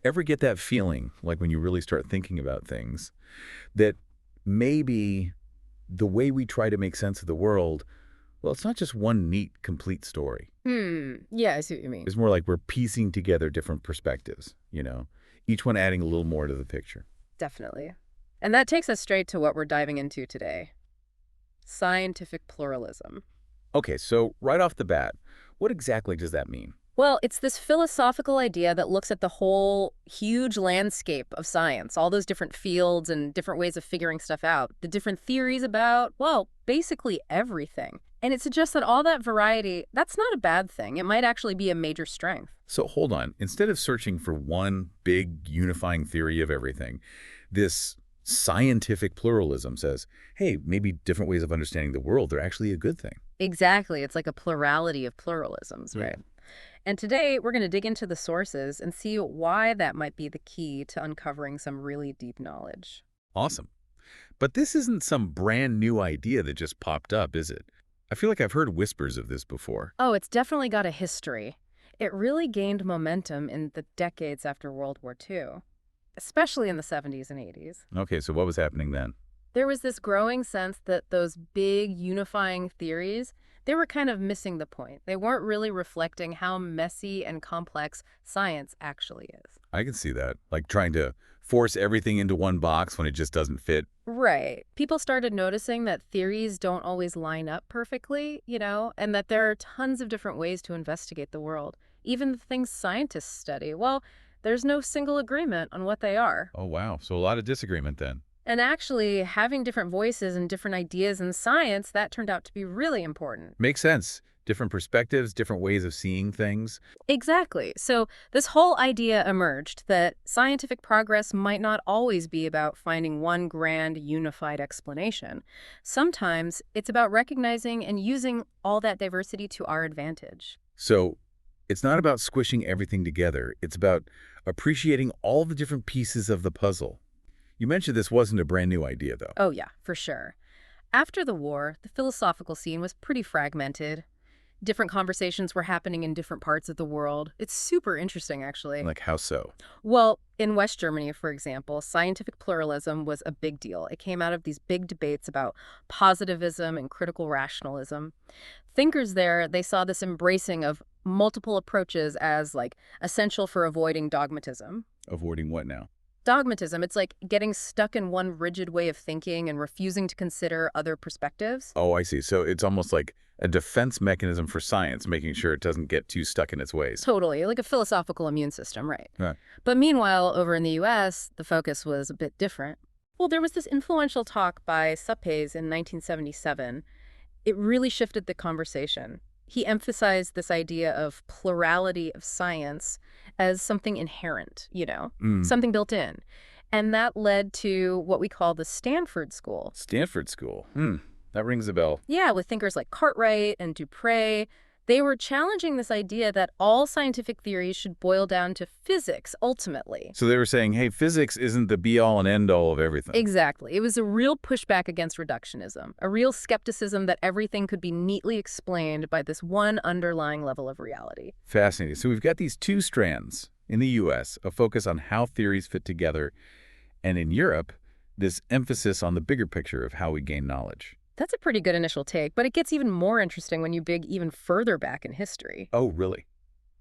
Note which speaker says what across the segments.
Speaker 1: Ever get that feeling, like when you really start thinking about things, that maybe the way we try to make sense of the world, well, it's not just one neat, complete story.
Speaker 2: Yeah, I see what you mean.
Speaker 1: It's more like we're piecing together different perspectives, each one adding a little more to the picture.
Speaker 2: Definitely. And that takes us straight to what we're diving into today. Scientific pluralism.
Speaker 1: Okay, so right off the bat, what exactly does that mean?
Speaker 2: Well, it's this philosophical idea that looks at the whole huge landscape of science, all those different fields and different ways of figuring stuff out, the different theories about, well, basically everything. And it suggests that all that variety, that's not a bad thing. It might actually be a major strength.
Speaker 1: So hold on. Instead of searching for one big unifying theory of everything, this scientific pluralism says, hey, maybe different ways of understanding the world are actually a good thing.
Speaker 2: Exactly. It's like a plurality of pluralisms,
Speaker 1: Yeah.
Speaker 2: right? And today we're going to dig into the sources and see why that might be the key to uncovering some really deep knowledge.
Speaker 1: Awesome. But this isn't some brand new idea that just popped up, is it? I feel like I've heard whispers of this before.
Speaker 2: Oh, it's definitely got a history. It really gained momentum in the decades after World War II, especially in the 70s and 80s.
Speaker 1: Okay, so what was happening then?
Speaker 2: There was this growing sense that those big unifying theories, they were kind of missing the point. They weren't really reflecting how messy and complex science actually is.
Speaker 1: I can see that. Like trying to force everything into one box when it just doesn't fit.
Speaker 2: Right. People started noticing that theories don't always line up perfectly, and that there are tons of different ways to investigate the world. Even the things scientists study, well, there's no single agreement on what they are.
Speaker 1: Oh, wow. So a lot of disagreement then.
Speaker 2: And actually, having different voices and different ideas in science, that turned out to be really important.
Speaker 1: Makes sense. Different perspectives, different ways of seeing things.
Speaker 2: Exactly. So this whole idea emerged that scientific progress might not always be about finding one grand unified explanation. Sometimes it's about recognizing and using all that diversity to our advantage.
Speaker 1: So it's not about squishing everything together. It's about appreciating all the different pieces of the puzzle. You mentioned this wasn't a brand new idea, though.
Speaker 2: Oh yeah, for sure. After the war, the philosophical scene was pretty fragmented. Different conversations were happening in different parts of the world. It's super interesting, actually.
Speaker 1: Like how so?
Speaker 2: Well, in West Germany, for example, scientific pluralism was a big deal. It came out of these big debates about positivism and critical rationalism. Thinkers there, they saw this embracing of multiple approaches as like essential for avoiding dogmatism.
Speaker 1: Avoiding what now?
Speaker 2: Dogmatism, it's like getting stuck in one rigid way of thinking and refusing to consider other perspectives.
Speaker 1: Oh, I see. So it's almost like a defense mechanism for science, making sure it doesn't get too stuck in its ways.
Speaker 2: Totally, like a philosophical immune system, right?
Speaker 1: Yeah.
Speaker 2: But meanwhile, over in the US, the focus was a bit different. Well, there was this influential talk by Suppes in 1977. It really shifted the conversation. He emphasized this idea of plurality of science as something inherent,
Speaker 1: Mm.
Speaker 2: something built in. And that led to what we call the Stanford School.
Speaker 1: Stanford School. That rings a bell.
Speaker 2: Yeah, with thinkers like Cartwright and Dupre. They were challenging this idea that all scientific theories should boil down to physics, ultimately.
Speaker 1: So they were saying, hey, physics isn't the be-all and end-all of everything.
Speaker 2: Exactly. It was a real pushback against reductionism, a real skepticism that everything could be neatly explained by this one underlying level of reality.
Speaker 1: Fascinating. So we've got these two strands in the U.S., a focus on how theories fit together, and in Europe, this emphasis on the bigger picture of how we gain knowledge.
Speaker 2: That's a pretty good initial take, but it gets even more interesting when you dig even further back in history.
Speaker 1: Oh, really?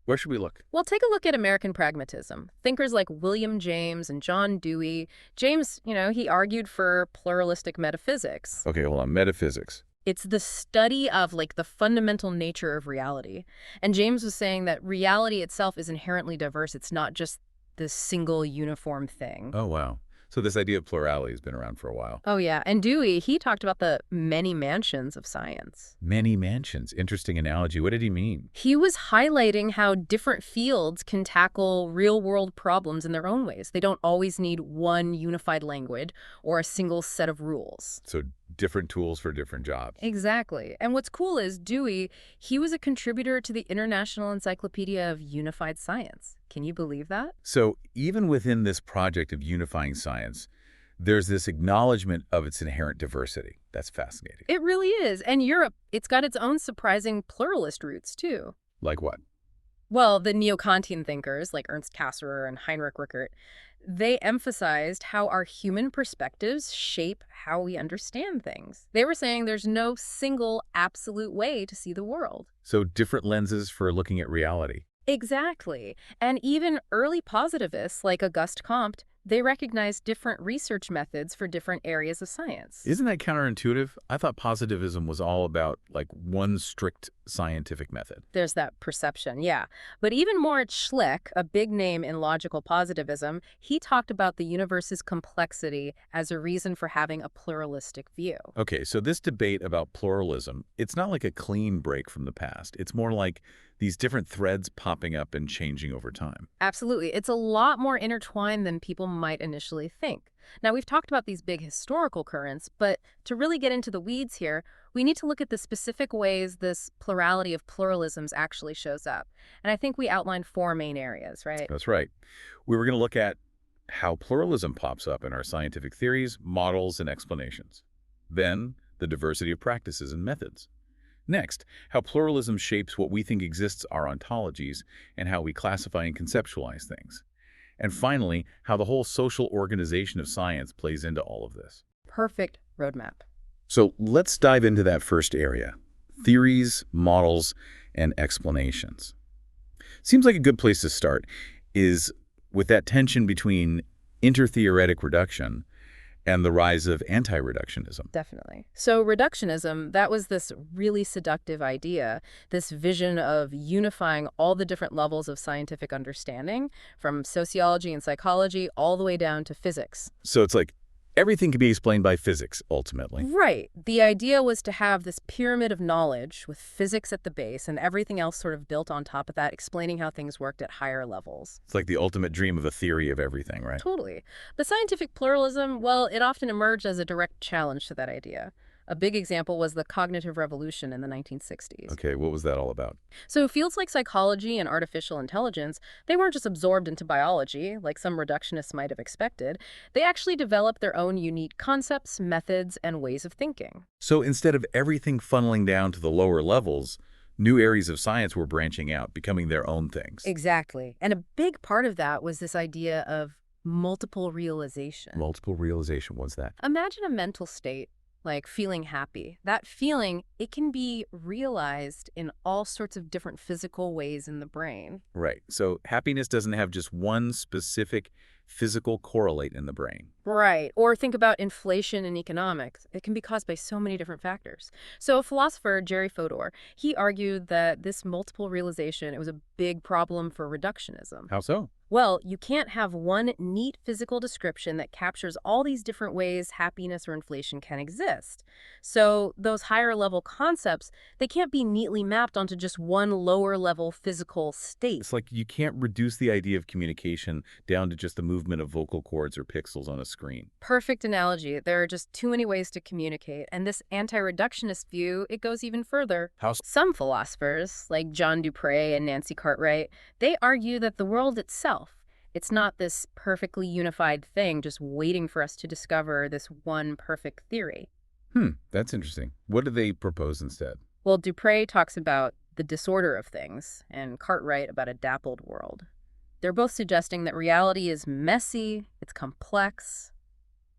Speaker 1: Where should we look?
Speaker 2: Well, take a look at American pragmatism. Thinkers like William James and John Dewey. James, he argued for pluralistic metaphysics.
Speaker 1: Okay, hold on. Metaphysics.
Speaker 2: It's the study of, like, the fundamental nature of reality. And James was saying that reality itself is inherently diverse. It's not just this single uniform thing.
Speaker 1: Oh, wow. So this idea of plurality has been around for a while.
Speaker 2: Oh, yeah. And Dewey, he talked about the many mansions of science.
Speaker 1: Many mansions. Interesting analogy. What did he mean?
Speaker 2: He was highlighting how different fields can tackle real-world problems in their own ways. They don't always need one unified language or a single set of rules.
Speaker 1: So different tools for different jobs.
Speaker 2: Exactly. And what's cool is Dewey, he was a contributor to the International Encyclopedia of Unified Science. Can you believe that?
Speaker 1: So even within this project of unifying science, there's this acknowledgement of its inherent diversity. That's fascinating.
Speaker 2: It really is. And Europe, it's got its own surprising pluralist roots, too.
Speaker 1: Like what?
Speaker 2: Well, the Neo-Kantian thinkers like Ernst Cassirer and Heinrich Rickert, they emphasized how our human perspectives shape how we understand things. They were saying there's no single absolute way to see the world.
Speaker 1: So different lenses for looking at reality.
Speaker 2: Exactly. And even early positivists like Auguste Comte, they recognized different research methods for different areas of science.
Speaker 1: Isn't that counterintuitive? I thought positivism was all about like one strict scientific method.
Speaker 2: There's that perception, yeah. But even Moritz Schlick, a big name in logical positivism, he talked about the universe's complexity as a reason for having a pluralistic view.
Speaker 1: Okay, so this debate about pluralism, it's not like a clean break from the past. It's more like these different threads popping up and changing over time.
Speaker 2: Absolutely. It's a lot more intertwined than people might initially think. Now, we've talked about these big historical currents, but to really get into the weeds here, we need to look at the specific ways this plurality of pluralisms actually shows up. And I think we outlined four main areas, right?
Speaker 1: That's right. We were going to look at how pluralism pops up in our scientific theories, models, and explanations. Then, the diversity of practices and methods. Next, how pluralism shapes what we think exists our ontologies and how we classify and conceptualize things. And finally, how the whole social organization of science plays into all of this.
Speaker 2: Perfect roadmap.
Speaker 1: So let's dive into that first area, theories, models, and explanations. Seems like a good place to start is with that tension between intertheoretic reduction and the rise of anti-reductionism.
Speaker 2: Definitely. So reductionism, that was this really seductive idea, this vision of unifying all the different levels of scientific understanding, from sociology and psychology all the way down to physics.
Speaker 1: So it's like everything can be explained by physics, ultimately.
Speaker 2: Right. The idea was to have this pyramid of knowledge with physics at the base and everything else sort of built on top of that, explaining how things worked at higher levels.
Speaker 1: It's like the ultimate dream of a theory of everything, right?
Speaker 2: Totally. But scientific pluralism, well, it often emerged as a direct challenge to that idea. A big example was the cognitive revolution in the 1960s.
Speaker 1: Okay, what was that all about?
Speaker 2: So fields like psychology and artificial intelligence, they weren't just absorbed into biology, like some reductionists might have expected. They actually developed their own unique concepts, methods, and ways of thinking.
Speaker 1: So instead of everything funneling down to the lower levels, new areas of science were branching out, becoming their own things.
Speaker 2: Exactly. And a big part of that was this idea of multiple realization.
Speaker 1: Multiple realization, what's that?
Speaker 2: Imagine a mental state like feeling happy. That feeling, it can be realized in all sorts of different physical ways in the brain.
Speaker 1: Right. So happiness doesn't have just one specific physical correlate in the brain.
Speaker 2: Right. Or think about inflation in economics. It can be caused by so many different factors. So a philosopher, Jerry Fodor, he argued that this multiple realization, it was a big problem for reductionism.
Speaker 1: How so?
Speaker 2: Well, you can't have one neat physical description that captures all these different ways happiness or inflation can exist. So those higher level concepts, they can't be neatly mapped onto just one lower level physical state.
Speaker 1: It's like you can't reduce the idea of communication down to just the movement of vocal cords or pixels on a screen.
Speaker 2: Perfect analogy. There are just too many ways to communicate. And this anti-reductionist view, it goes even further.
Speaker 1: How so?
Speaker 2: Some philosophers, like John Dupre and Nancy Cartwright, they argue that the world itself, it's not this perfectly unified thing just waiting for us to discover this one perfect theory.
Speaker 1: That's interesting. What do they propose instead?
Speaker 2: Well, Dupre talks about the disorder of things, and Cartwright about a dappled world. They're both suggesting that reality is messy, it's complex.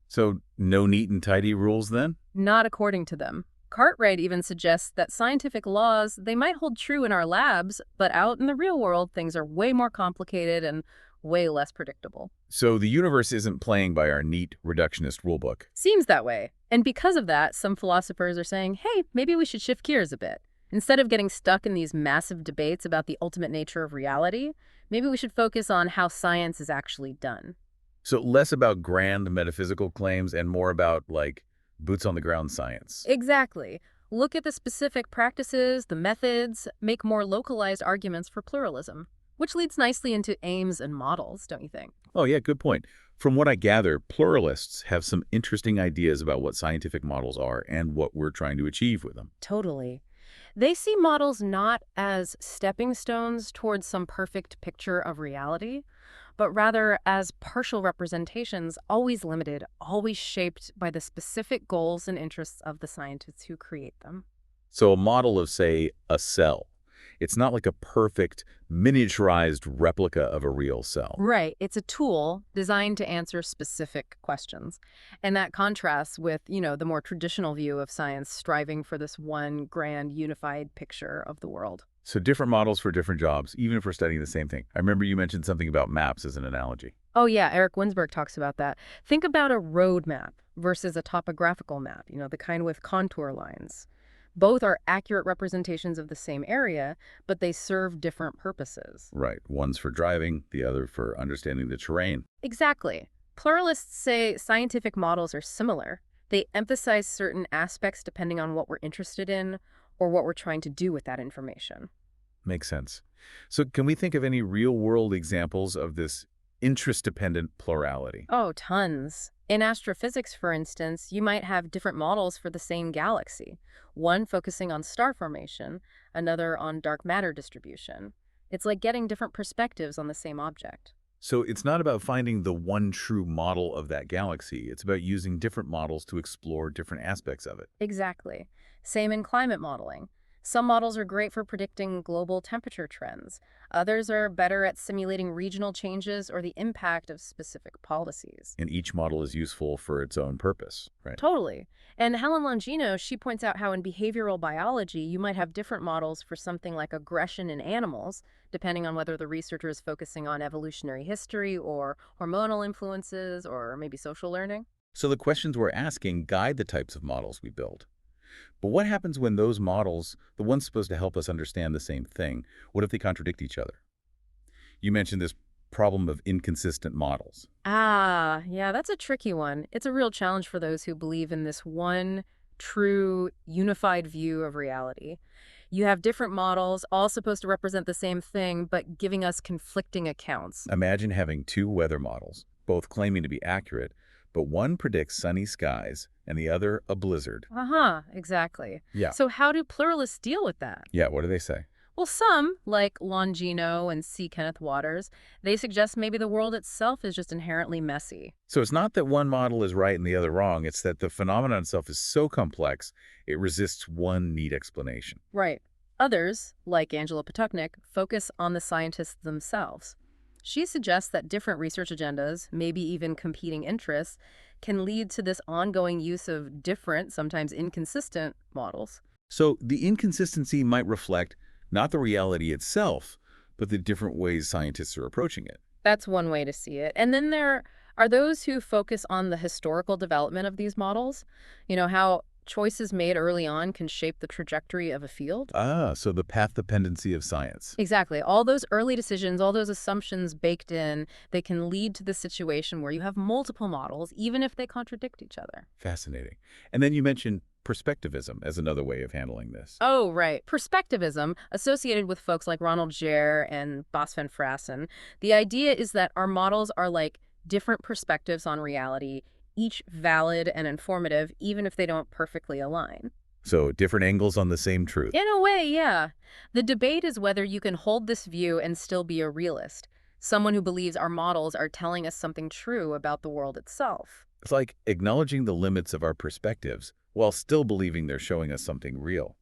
Speaker 1: So no neat and tidy rules then?
Speaker 2: Not according to them. Cartwright even suggests that scientific laws, they might hold true in our labs, but out in the real world, things are way more complicated and way less predictable.
Speaker 1: So the universe isn't playing by our neat reductionist rulebook.
Speaker 2: Seems that way. And because of that, some philosophers are saying, hey, maybe we should shift gears a bit. Instead of getting stuck in these massive debates about the ultimate nature of reality, maybe we should focus on how science is actually done.
Speaker 1: So less about grand metaphysical claims and more about, like, boots on the ground science.
Speaker 2: Exactly. Look at the specific practices, the methods, make more localized arguments for pluralism. Which leads nicely into aims and models, don't you think?
Speaker 1: Oh, yeah, good point. From what I gather, pluralists have some interesting ideas about what scientific models are and what we're trying to achieve with them.
Speaker 2: Totally. They see models not as stepping stones towards some perfect picture of reality, but rather as partial representations, always limited, always shaped by the specific goals and interests of the scientists who create them.
Speaker 1: So a model of, say, a cell. It's not like a perfect, miniaturized replica of a real cell.
Speaker 2: Right. It's a tool designed to answer specific questions. And that contrasts with, the more traditional view of science striving for this one grand unified picture of the world.
Speaker 1: So different models for different jobs, even if we're studying the same thing. I remember you mentioned something about maps as an analogy.
Speaker 2: Oh, yeah. Eric Winsberg talks about that. Think about a road map versus a topographical map, the kind with contour lines. Both are accurate representations of the same area, but they serve different purposes.
Speaker 1: Right. One's for driving, the other for understanding the terrain.
Speaker 2: Exactly. Pluralists say scientific models are similar. They emphasize certain aspects depending on what we're interested in or what we're trying to do with that information.
Speaker 1: Makes sense. So can we think of any real-world examples of this interest-dependent plurality?
Speaker 2: Oh, tons. In astrophysics, for instance, you might have different models for the same galaxy, one focusing on star formation, another on dark matter distribution. It's like getting different perspectives on the same object.
Speaker 1: So it's not about finding the one true model of that galaxy. It's about using different models to explore different aspects of it.
Speaker 2: Exactly. Same in climate modeling. Some models are great for predicting global temperature trends. Others are better at simulating regional changes or the impact of specific policies.
Speaker 1: And each model is useful for its own purpose, right?
Speaker 2: Totally. And Helen Longino, she points out how in behavioral biology, you might have different models for something like aggression in animals, depending on whether the researcher is focusing on evolutionary history or hormonal influences or maybe social learning.
Speaker 1: So the questions we're asking guide the types of models we build. But what happens when those models, the ones supposed to help us understand the same thing, what if they contradict each other? You mentioned this problem of inconsistent models.
Speaker 2: Ah, yeah, that's a tricky one. It's a real challenge for those who believe in this one true unified view of reality. You have different models, all supposed to represent the same thing, but giving us conflicting accounts.
Speaker 1: Imagine having two weather models, both claiming to be accurate, but one predicts sunny skies and the other a blizzard.
Speaker 2: Uh-huh, exactly.
Speaker 1: Yeah.
Speaker 2: So how do pluralists deal with that?
Speaker 1: Yeah, what do they say?
Speaker 2: Well, some, like Longino and C. Kenneth Waters, they suggest maybe the world itself is just inherently messy.
Speaker 1: So it's not that one model is right and the other wrong, it's that the phenomenon itself is so complex, it resists one neat explanation.
Speaker 2: Right. Others, like Angela Patuchnik, focus on the scientists themselves. She suggests that different research agendas, maybe even competing interests, can lead to this ongoing use of different, sometimes inconsistent, models.
Speaker 1: So the inconsistency might reflect not the reality itself, but the different ways scientists are approaching it.
Speaker 2: That's one way to see it. And then there are those who focus on the historical development of these models. How choices made early on can shape the trajectory of a field.
Speaker 1: Ah, so the path dependency of science.
Speaker 2: Exactly. All those early decisions, all those assumptions baked in, they can lead to the situation where you have multiple models, even if they contradict each other.
Speaker 1: Fascinating. And then you mentioned perspectivism as another way of handling this.
Speaker 2: Oh, right. Perspectivism, associated with folks like Ronald Jair and Bas van Frassen. The idea is that our models are like different perspectives on reality, each valid and informative, even if they don't perfectly align.
Speaker 1: So different angles on the same truth.
Speaker 2: In a way, yeah. The debate is whether you can hold this view and still be a realist, someone who believes our models are telling us something true about the world itself.
Speaker 1: It's like acknowledging the limits of our perspectives while still believing they're showing us something real.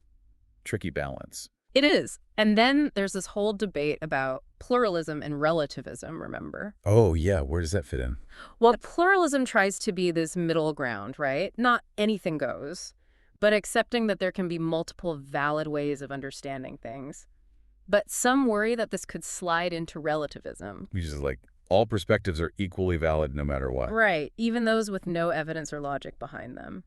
Speaker 1: Tricky balance.
Speaker 2: It is. And then there's this whole debate about pluralism and relativism, remember?
Speaker 1: Oh, yeah. Where does that fit in?
Speaker 2: Well, pluralism tries to be this middle ground, right? Not anything goes, but accepting that there can be multiple valid ways of understanding things. But some worry that this could slide into relativism.
Speaker 1: Which is like all perspectives are equally valid no matter what.
Speaker 2: Right, even those with no evidence or logic behind them.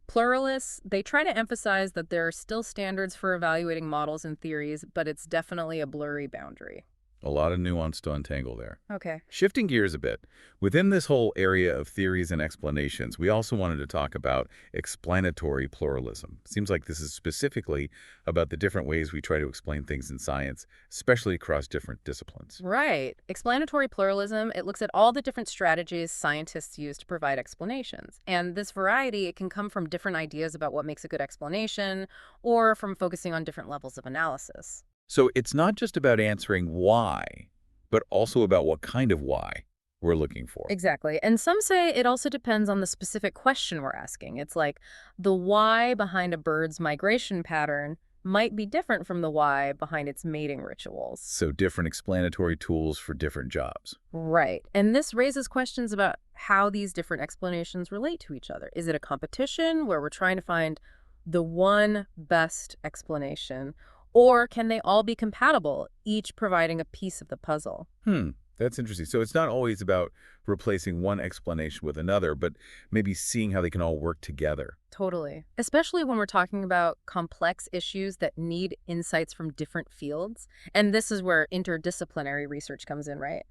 Speaker 2: Pluralists, they try to emphasize that there are still standards for evaluating models and theories, but it's definitely a blurry boundary.
Speaker 1: A lot of nuance to untangle there.
Speaker 2: Okay.
Speaker 1: Shifting gears a bit, within this whole area of theories and explanations, we also wanted to talk about explanatory pluralism. Seems like this is specifically about the different ways we try to explain things in science, especially across different disciplines.
Speaker 2: Right. Explanatory pluralism, it looks at all the different strategies scientists use to provide explanations. And this variety, it can come from different ideas about what makes a good explanation or from focusing on different levels of analysis.
Speaker 1: So it's not just about answering why, but also about what kind of why we're looking for.
Speaker 2: Exactly. And some say it also depends on the specific question we're asking. It's like the why behind a bird's migration pattern might be different from the why behind its mating rituals.
Speaker 1: So different explanatory tools for different jobs.
Speaker 2: Right. And this raises questions about how these different explanations relate to each other. Is it a competition where we're trying to find the one best explanation, or can they all be compatible, each providing a piece of the puzzle?
Speaker 1: Hmm, that's interesting. So it's not always about replacing one explanation with another, but maybe seeing how they can all work together.
Speaker 2: Totally. Especially when we're talking about complex issues that need insights from different fields. And this is where interdisciplinary research comes in, right?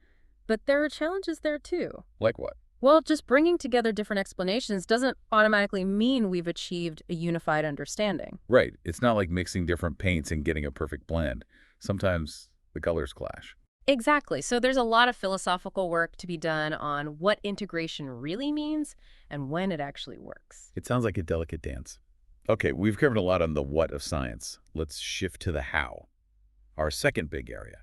Speaker 2: But there are challenges there too.
Speaker 1: Like what?
Speaker 2: Well, just bringing together different explanations doesn't automatically mean we've achieved a unified understanding.
Speaker 1: Right. It's not like mixing different paints and getting a perfect blend. Sometimes the colors clash.
Speaker 2: Exactly. So there's a lot of philosophical work to be done on what integration really means and when it actually works.
Speaker 1: It sounds like a delicate dance. Okay, we've covered a lot on the what of science. Let's shift to the how, our second big area,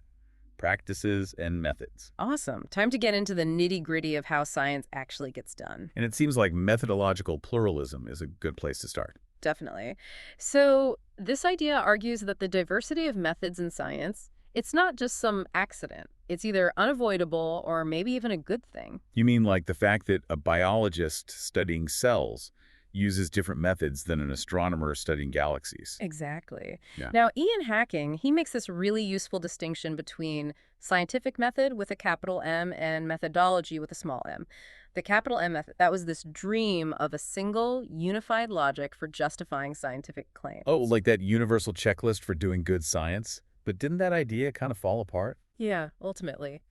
Speaker 1: practices and methods.
Speaker 2: Awesome. Time to get into the nitty-gritty of how science actually gets done.
Speaker 1: And it seems like methodological pluralism is a good place to start.
Speaker 2: Definitely. So this idea argues that the diversity of methods in science, it's not just some accident. It's either unavoidable or maybe even a good thing.
Speaker 1: You mean like the fact that a biologist studying cells uses different methods than an astronomer studying galaxies?
Speaker 2: Exactly.
Speaker 1: Yeah.
Speaker 2: Now, Ian Hacking, he makes this really useful distinction between scientific method with a capital M and methodology with a small m. The capital M method, that was this dream of a single, unified logic for justifying scientific claims.
Speaker 1: Oh, like that universal checklist for doing good science? But didn't that idea kind of fall apart?
Speaker 2: Yeah, ultimately.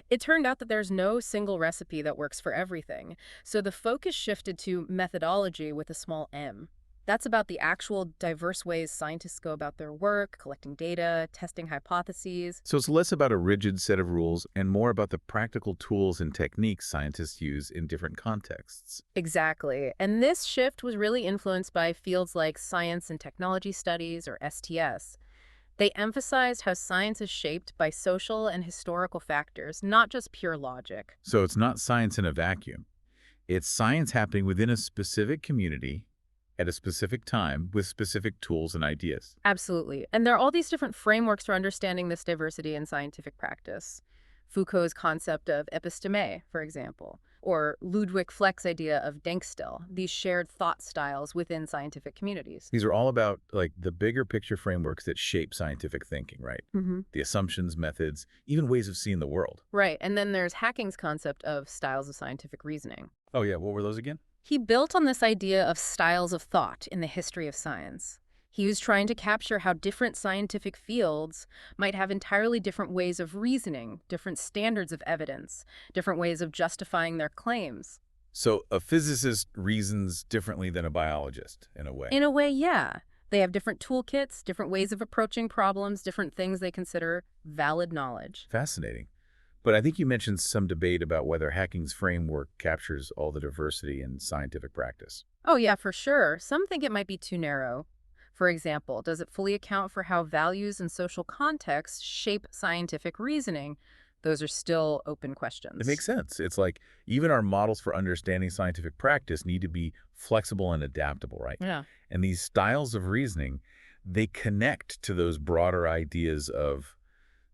Speaker 2: It turned out that there's no single recipe that works for everything, so the focus shifted to methodology with a small m. That's about the actual diverse ways scientists go about their work, collecting data, testing hypotheses.
Speaker 1: So it's less about a rigid set of rules and more about the practical tools and techniques scientists use in different contexts.
Speaker 2: Exactly. And this shift was really influenced by fields like science and technology studies, or STS. They emphasized how science is shaped by social and historical factors, not just pure logic.
Speaker 1: So it's not science in a vacuum. It's science happening within a specific community at a specific time with specific tools and ideas.
Speaker 2: Absolutely. And there are all these different frameworks for understanding this diversity in scientific practice. Foucault's concept of episteme, for example, or Ludwig Fleck's idea of Denkstil, these shared thought styles within scientific communities.
Speaker 1: These are all about like the bigger picture frameworks that shape scientific thinking, right? The assumptions, methods, even ways of seeing the world.
Speaker 2: Right. And then there's Hacking's concept of styles of scientific reasoning.
Speaker 1: Oh yeah, what were those again?
Speaker 2: He built on this idea of styles of thought in the history of science. He was trying to capture how different scientific fields might have entirely different ways of reasoning, different standards of evidence, different ways of justifying their claims.
Speaker 1: So a physicist reasons differently than a biologist, in a way.
Speaker 2: In a way, yeah. They have different toolkits, different ways of approaching problems, different things they consider valid knowledge.
Speaker 1: Fascinating. But I think you mentioned some debate about whether Hacking's framework captures all the diversity in scientific practice.
Speaker 2: Oh, yeah, for sure. Some think it might be too narrow. For example, does it fully account for how values and social contexts shape scientific reasoning? Those are still open questions.
Speaker 1: It makes sense. It's like even our models for understanding scientific practice need to be flexible and adaptable, right?
Speaker 2: Yeah.
Speaker 1: And these styles of reasoning, they connect to those broader ideas of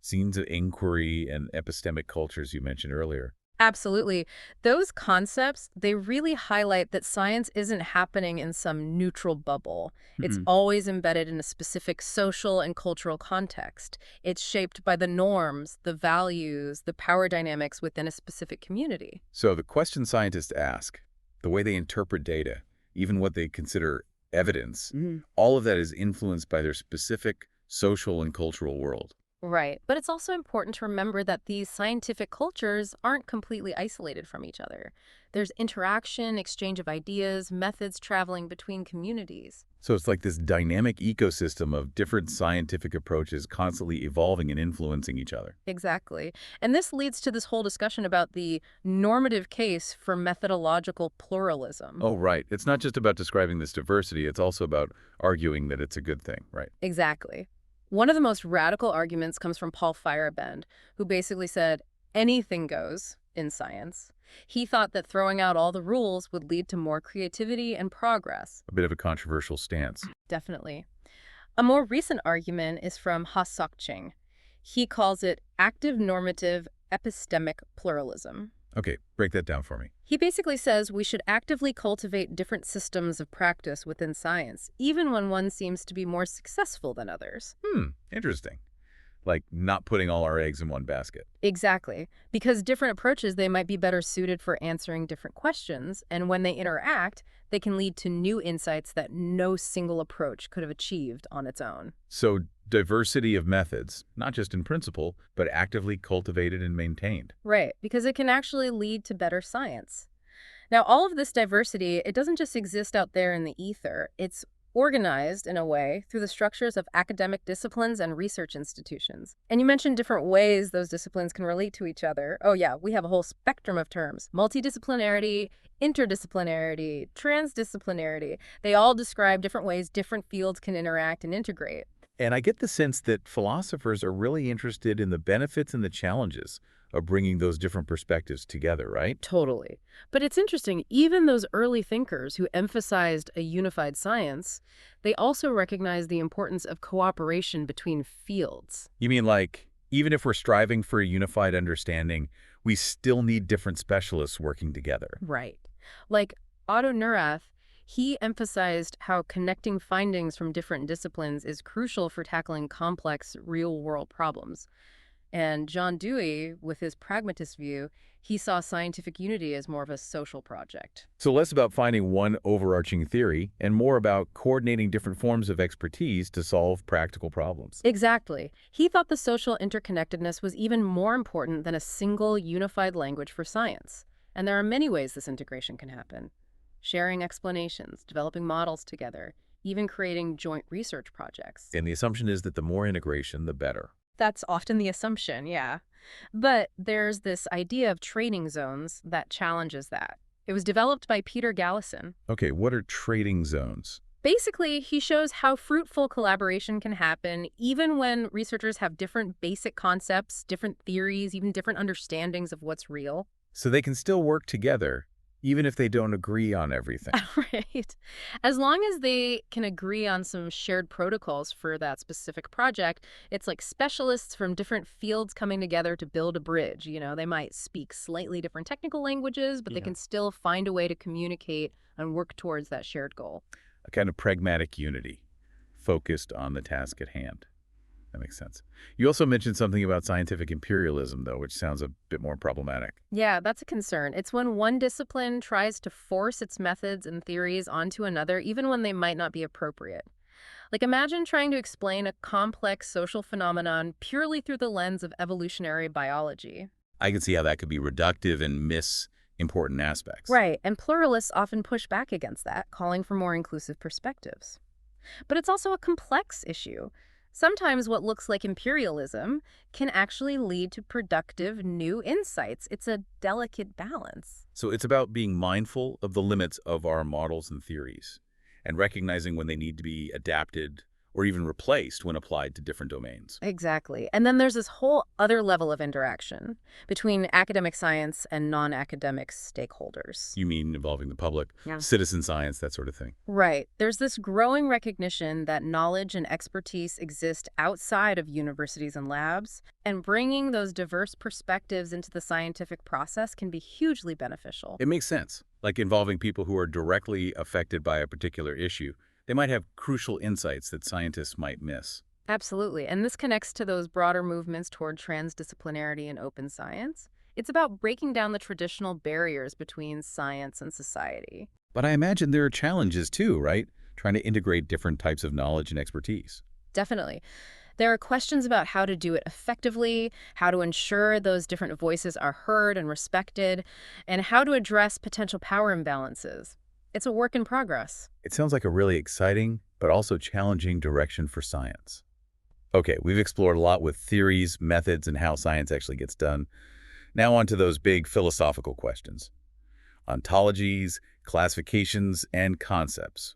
Speaker 1: scenes of inquiry and epistemic cultures you mentioned earlier.
Speaker 2: Absolutely. Those concepts, they really highlight that science isn't happening in some neutral bubble. It's always embedded in a specific social and cultural context. It's shaped by the norms, the values, the power dynamics within a specific community.
Speaker 1: So the question scientists ask, the way they interpret data, even what they consider evidence, all of that is influenced by their specific social and cultural world.
Speaker 2: Right. But it's also important to remember that these scientific cultures aren't completely isolated from each other. There's interaction, exchange of ideas, methods traveling between communities.
Speaker 1: So it's like this dynamic ecosystem of different scientific approaches constantly evolving and influencing each other.
Speaker 2: Exactly. And this leads to this whole discussion about the normative case for methodological pluralism.
Speaker 1: Oh, right. It's not just about describing this diversity, it's also about arguing that it's a good thing, right?
Speaker 2: Exactly. One of the most radical arguments comes from Paul Feyerabend, who basically said anything goes in science. He thought that throwing out all the rules would lead to more creativity and progress.
Speaker 1: A bit of a controversial stance.
Speaker 2: Definitely. A more recent argument is from Ha-Sok-Ching. He calls it active normative epistemic pluralism.
Speaker 1: Okay, break that down for me.
Speaker 2: He basically says we should actively cultivate different systems of practice within science, even when one seems to be more successful than others.
Speaker 1: Interesting. Like not putting all our eggs in one basket.
Speaker 2: Exactly. Because different approaches, they might be better suited for answering different questions, and when they interact, they can lead to new insights that no single approach could have achieved on its own.
Speaker 1: So diversity of methods, not just in principle, but actively cultivated and maintained.
Speaker 2: Right, because it can actually lead to better science. Now, all of this diversity, it doesn't just exist out there in the ether. It's organized, in a way, through the structures of academic disciplines and research institutions. And you mentioned different ways those disciplines can relate to each other. Oh yeah, we have a whole spectrum of terms. Multidisciplinarity, interdisciplinarity, transdisciplinarity. They all describe different ways different fields can interact and integrate.
Speaker 1: And I get the sense that philosophers are really interested in the benefits and the challenges of bringing those different perspectives together, right?
Speaker 2: Totally. But it's interesting, even those early thinkers who emphasized a unified science, they also recognized the importance of cooperation between fields.
Speaker 1: You mean like, even if we're striving for a unified understanding, we still need different specialists working together?
Speaker 2: Right. Like Otto Neurath, he emphasized how connecting findings from different disciplines is crucial for tackling complex real-world problems. And John Dewey, with his pragmatist view, he saw scientific unity as more of a social project.
Speaker 1: So less about finding one overarching theory and more about coordinating different forms of expertise to solve practical problems.
Speaker 2: Exactly. He thought the social interconnectedness was even more important than a single unified language for science. And there are many ways this integration can happen. Sharing explanations, developing models together, even creating joint research projects.
Speaker 1: And the assumption is that the more integration, the better.
Speaker 2: That's often the assumption, yeah. But there's this idea of training zones that challenges that. It was developed by Peter Gallison.
Speaker 1: Okay, what are trading zones?
Speaker 2: Basically, he shows how fruitful collaboration can happen even when researchers have different basic concepts, different theories, even different understandings of what's real.
Speaker 1: So they can still work together, even if they don't agree on everything.
Speaker 2: Right. As long as they can agree on some shared protocols for that specific project, it's like specialists from different fields coming together to build a bridge. You know, they might speak slightly different technical languages, but they can still find a way to communicate and work towards that shared goal.
Speaker 1: A kind of pragmatic unity, focused on the task at hand. That makes sense. You also mentioned something about scientific imperialism, though, which sounds a bit more problematic.
Speaker 2: Yeah, that's a concern. It's when one discipline tries to force its methods and theories onto another, even when they might not be appropriate. Like, imagine trying to explain a complex social phenomenon purely through the lens of evolutionary biology.
Speaker 1: I can see how that could be reductive and miss important aspects.
Speaker 2: Right, and pluralists often push back against that, calling for more inclusive perspectives. But it's also a complex issue. Sometimes what looks like imperialism can actually lead to productive new insights. It's a delicate balance.
Speaker 1: So it's about being mindful of the limits of our models and theories and recognizing when they need to be adapted or even replaced when applied to different domains.
Speaker 2: Exactly. And then there's this whole other level of interaction between academic science and non-academic stakeholders.
Speaker 1: You mean involving the public,
Speaker 2: Yeah.
Speaker 1: citizen science, that sort of thing.
Speaker 2: Right. There's this growing recognition that knowledge and expertise exist outside of universities and labs, and bringing those diverse perspectives into the scientific process can be hugely beneficial.
Speaker 1: It makes sense, like involving people who are directly affected by a particular issue. They might have crucial insights that scientists might miss.
Speaker 2: Absolutely. And this connects to those broader movements toward transdisciplinarity and open science. It's about breaking down the traditional barriers between science and society.
Speaker 1: But I imagine there are challenges too, right? Trying to integrate different types of knowledge and expertise.
Speaker 2: Definitely. There are questions about how to do it effectively, how to ensure those different voices are heard and respected, and how to address potential power imbalances. It's a work in progress.
Speaker 1: It sounds like a really exciting, but also challenging direction for science. Okay, we've explored a lot with theories, methods, and how science actually gets done. Now on to those big philosophical questions. Ontologies, classifications, and concepts.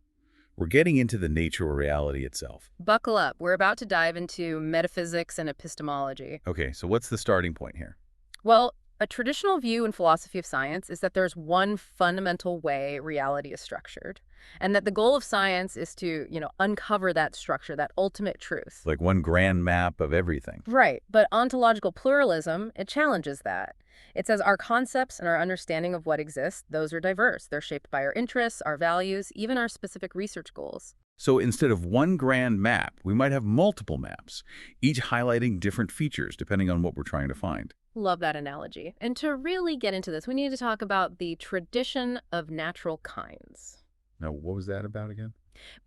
Speaker 1: We're getting into the nature of reality itself.
Speaker 2: Buckle up. We're about to dive into metaphysics and epistemology.
Speaker 1: Okay, so what's the starting point here?
Speaker 2: Well, A traditional view in philosophy of science is that there's one fundamental way reality is structured, and that the goal of science is to, uncover that structure, that ultimate truth.
Speaker 1: Like one grand map of everything.
Speaker 2: Right, but ontological pluralism, it challenges that. It says our concepts and our understanding of what exists, those are diverse. They're shaped by our interests, our values, even our specific research goals.
Speaker 1: So instead of one grand map, we might have multiple maps, each highlighting different features depending on what we're trying to find.
Speaker 2: Love that analogy. And to really get into this, we need to talk about the tradition of natural kinds.
Speaker 1: Now, what was that about again?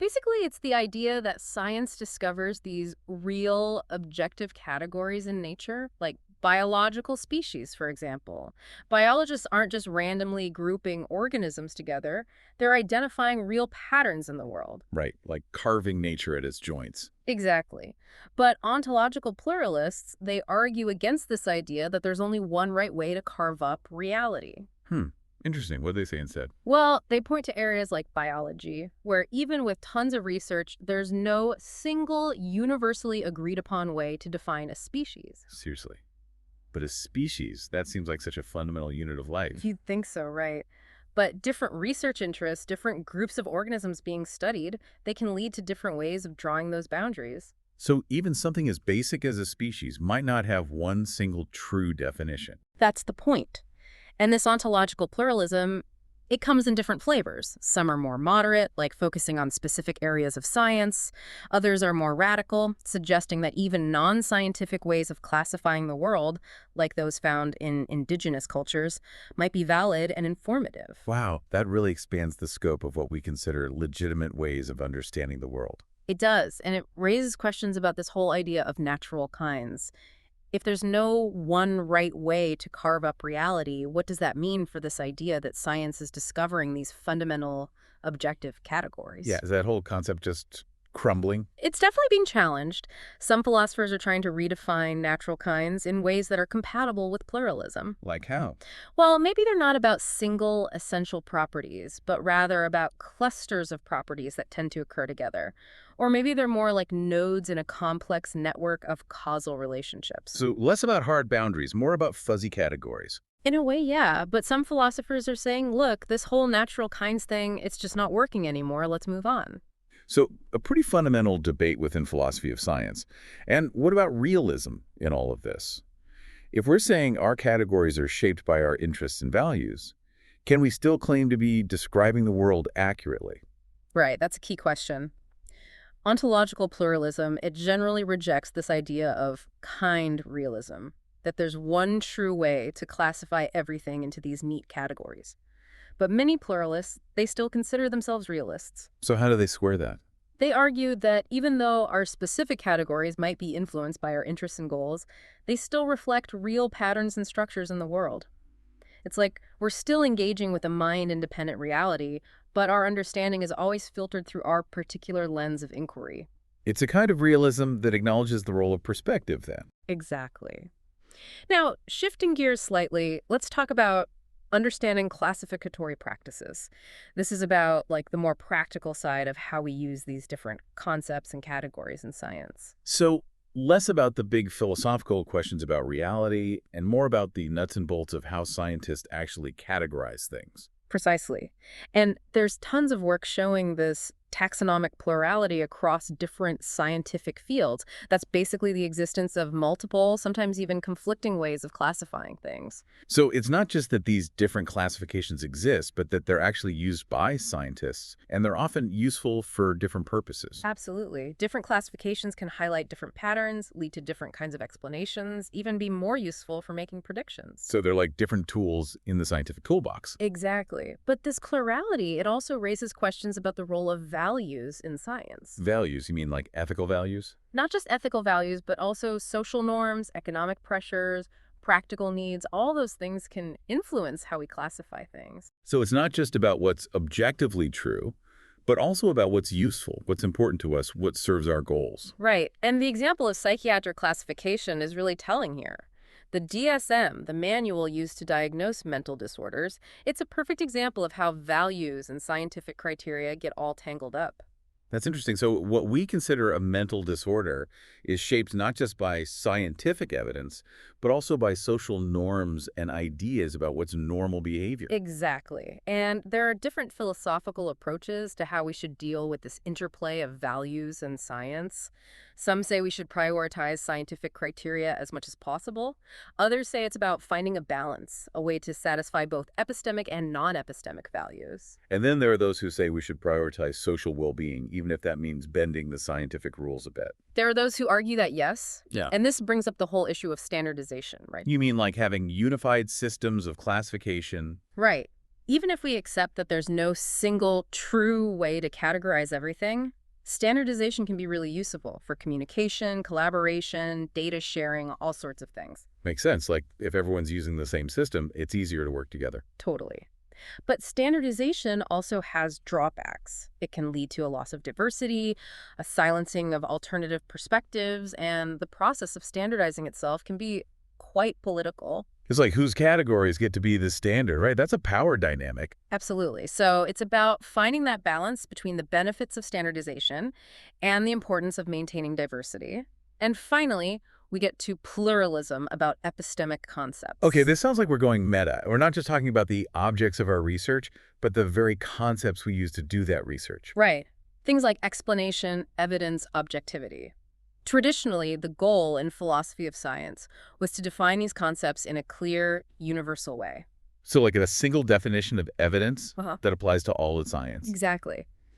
Speaker 2: Basically, it's the idea that science discovers these real objective categories in nature, like biological species, for example. Biologists aren't just randomly grouping organisms together, they're identifying real patterns in the world.
Speaker 1: Right, like carving nature at its joints.
Speaker 2: Exactly. But ontological pluralists, they argue against this idea that there's only one right way to carve up reality.
Speaker 1: Hmm, interesting. What do they say instead?
Speaker 2: Well, they point to areas like biology, where even with tons of research, there's no single universally agreed upon way to define a species.
Speaker 1: Seriously. But a species, that seems like such a fundamental unit of life.
Speaker 2: You'd think so, right? But different research interests, different groups of organisms being studied, they can lead to different ways of drawing those boundaries.
Speaker 1: So even something as basic as a species might not have one single true definition.
Speaker 2: That's the point. And this ontological pluralism, it comes in different flavors. Some are more moderate, like focusing on specific areas of science. Others are more radical, suggesting that even non-scientific ways of classifying the world, like those found in indigenous cultures, might be valid and informative.
Speaker 1: Wow, that really expands the scope of what we consider legitimate ways of understanding the world.
Speaker 2: It does, and it raises questions about this whole idea of natural kinds. If there's no one right way to carve up reality, what does that mean for this idea that science is discovering these fundamental objective categories?
Speaker 1: Yeah, is that whole concept just crumbling?
Speaker 2: It's definitely being challenged. Some philosophers are trying to redefine natural kinds in ways that are compatible with pluralism.
Speaker 1: Like how?
Speaker 2: Well, maybe they're not about single essential properties, but rather about clusters of properties that tend to occur together. Or maybe they're more like nodes in a complex network of causal relationships.
Speaker 1: So less about hard boundaries, more about fuzzy categories.
Speaker 2: In a way, yeah, but some philosophers are saying, look, this whole natural kinds thing, it's just not working anymore. Let's move on.
Speaker 1: So a pretty fundamental debate within philosophy of science. And what about realism in all of this? If we're saying our categories are shaped by our interests and values, can we still claim to be describing the world accurately?
Speaker 2: Right, that's a key question. Ontological pluralism, it generally rejects this idea of kind realism, that there's one true way to classify everything into these neat categories. But many pluralists, they still consider themselves realists.
Speaker 1: So how do they square that?
Speaker 2: They argue that even though our specific categories might be influenced by our interests and goals, they still reflect real patterns and structures in the world. It's like we're still engaging with a mind-independent reality, but our understanding is always filtered through our particular lens of inquiry.
Speaker 1: It's a kind of realism that acknowledges the role of perspective, then.
Speaker 2: Exactly. Now, shifting gears slightly, let's talk about understanding classificatory practices. This is about like the more practical side of how we use these different concepts and categories in science.
Speaker 1: So less about the big philosophical questions about reality and more about the nuts and bolts of how scientists actually categorize things.
Speaker 2: Precisely. And there's tons of work showing this taxonomic plurality across different scientific fields. That's basically the existence of multiple, sometimes even conflicting ways of classifying things.
Speaker 1: So it's not just that these different classifications exist, but that they're actually used by scientists, and they're often useful for different purposes.
Speaker 2: Absolutely. Different classifications can highlight different patterns, lead to different kinds of explanations, even be more useful for making predictions.
Speaker 1: So they're like different tools in the scientific toolbox.
Speaker 2: Exactly. But this plurality, it also raises questions about the role of values in science.
Speaker 1: Values, you mean like ethical values?
Speaker 2: Not just ethical values, but also social norms, economic pressures, practical needs. All those things can influence how we classify things.
Speaker 1: So it's not just about what's objectively true, but also about what's useful, what's important to us, what serves our goals.
Speaker 2: Right. And the example of psychiatric classification is really telling here. The DSM, the manual used to diagnose mental disorders, it's a perfect example of how values and scientific criteria get all tangled up.
Speaker 1: That's interesting. So what we consider a mental disorder is shaped not just by scientific evidence, but also by social norms and ideas about what's normal behavior.
Speaker 2: Exactly. And there are different philosophical approaches to how we should deal with this interplay of values and science. Some say we should prioritize scientific criteria as much as possible. Others say it's about finding a balance, a way to satisfy both epistemic and non-epistemic values.
Speaker 1: And then there are those who say we should prioritize social well-being, even if that means bending the scientific rules a bit.
Speaker 2: There are those who argue that yes,
Speaker 1: Yeah.
Speaker 2: and this brings up the whole issue of standardization, right?
Speaker 1: You mean like having unified systems of classification?
Speaker 2: Right. Even if we accept that there's no single true way to categorize everything, standardization can be really useful for communication, collaboration, data sharing, all sorts of things.
Speaker 1: Makes sense. Like if everyone's using the same system, it's easier to work together.
Speaker 2: Totally. But standardization also has drawbacks. It can lead to a loss of diversity, a silencing of alternative perspectives, and the process of standardizing itself can be quite political.
Speaker 1: It's like whose categories get to be the standard, right? That's a power dynamic.
Speaker 2: Absolutely. So it's about finding that balance between the benefits of standardization and the importance of maintaining diversity. And finally, we get to pluralism about epistemic concepts.
Speaker 1: Okay, this sounds like we're going meta. We're not just talking about the objects of our research, but the very concepts we use to do that research.
Speaker 2: Right. Things like explanation, evidence, objectivity. Traditionally, the goal in philosophy of science was to define these concepts in a clear, universal way.
Speaker 1: So like a single definition of evidence
Speaker 2: Uh-huh.
Speaker 1: that applies to all of science.
Speaker 2: Exactly.